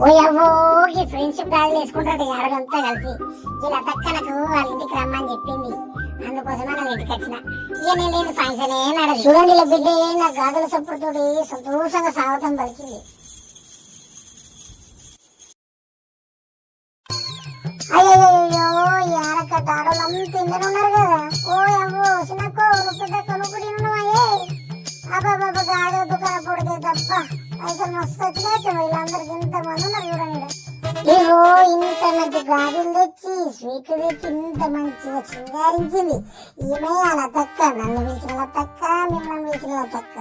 ఓ అవ్వో ఈ ఫ్రెండ్షిప్ గాజులు వేసుకుంటాడు ఆడలంతా కలిసి ఇలా తక్క నాకు వాళ్ళ ఇంటికి రమ్మని చెప్పింది. అందుకోసమే నా ఇంటికి వచ్చిన. ఇక నేను లేని ఫంక్షన్ నడదు. చూడండి ఇలా బిడ్డ నా గాజుల సప్పుడుతోటి సంతోషంగా సాగుతాం పలికింది. అయ్యో ఆడకట్ట ఆడోళ్ళంతా ఇందరు ఉన్నారు కదా. ఓ అవ్వో చిన్నకో పెద్ద కొనుక్కు తిన్నాయే. అబ్బాబా గాజు దుకాణ పొడితే తప్ప పైసలు మస్తు వచ్చినాయి. వీళ్ళందరికి ఇంత మంది ఉన్నారు చూడండి. ఇగో ఇంత మంచి గాజులు తెచ్చి స్వీట్లు తెచ్చి ఇంత మంచిగా సింగారించింది ఈమె. అలా తక్క నన్ను పిలిచిన తక్క, మిమ్మల్ని పిలిచిన తక్క.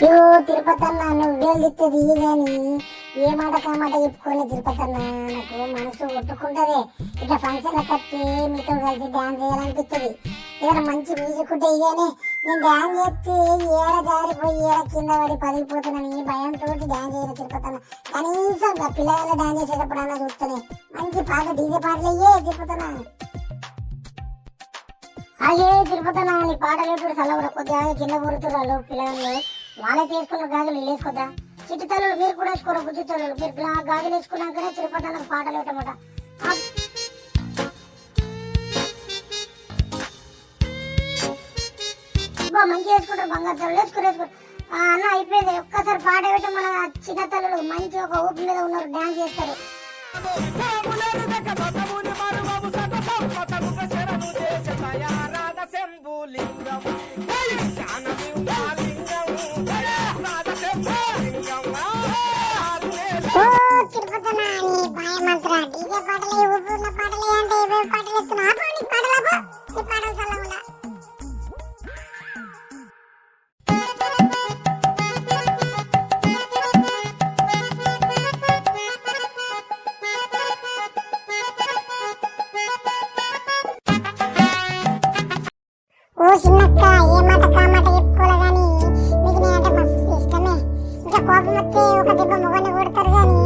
ఇగో తిరుపతి అన్న నువ్వు దిత్తది గాని ఏ మాట కామాట చెప్పుకోలే. తిరుపతి అన్న నాకు మనసు ఒట్టుకుంటదే. ఇట్లా ఫంక్షన్ల కట్టి మీతో కలిసి డాన్స్ చేయాలనిపిస్తుంది. ఏదైనా మంచి మ్యూజిక్ ఉంటే ఇగానే నేను డాన్స్ చేస్తే ఏడ జారిపోయి ఏడ కింద పడి పదిలిపోతున్నాను భయంతో డాన్స్ చేయను. తిరుపతి అన్న కనీసం పిల్లల డాన్స్ చేసేటప్పుడు అన్న చూస్తానే మంచి పాట డీజే పాటలు అయ్యే. తిరుపతి అన్న అయ్యే తిరుపతి అన్న నీ పాటలు ఇప్పుడు చల్లవడ కొద్దిగా కింద పొరుతున్నారు పిల్లలు. వాళ్ళే తీసుకున్న గాజులు వేసుకోద్దా. చిట్టు తల్లులు మీరు కూడా వేసుకోరు. బుద్ధి తల్లులు మీరు గాజులు వేసుకున్నాకనే తిరుపతి అన్నకు పాటలు వేయటమాట. మంచిగా వేసుకుంటారు. బంగారు తల్లులు వేసుకోరు. అన్న అయిపోయింది. ఒక్కసారి పాట వేయటం మన చిన్న తల్లులు మంచి ఒక ఊపి మీద ఉన్నారు, డాన్స్ చేస్తారు. ఓ చిన్నక్క ఏ మాట కామాట చెప్పుకోలే గాని మీకు నేనంటే మస్తు ఇష్టమే. ఇంకా కోపం వస్తే ఒక దెబ్బ మొగని కొడతారు గాని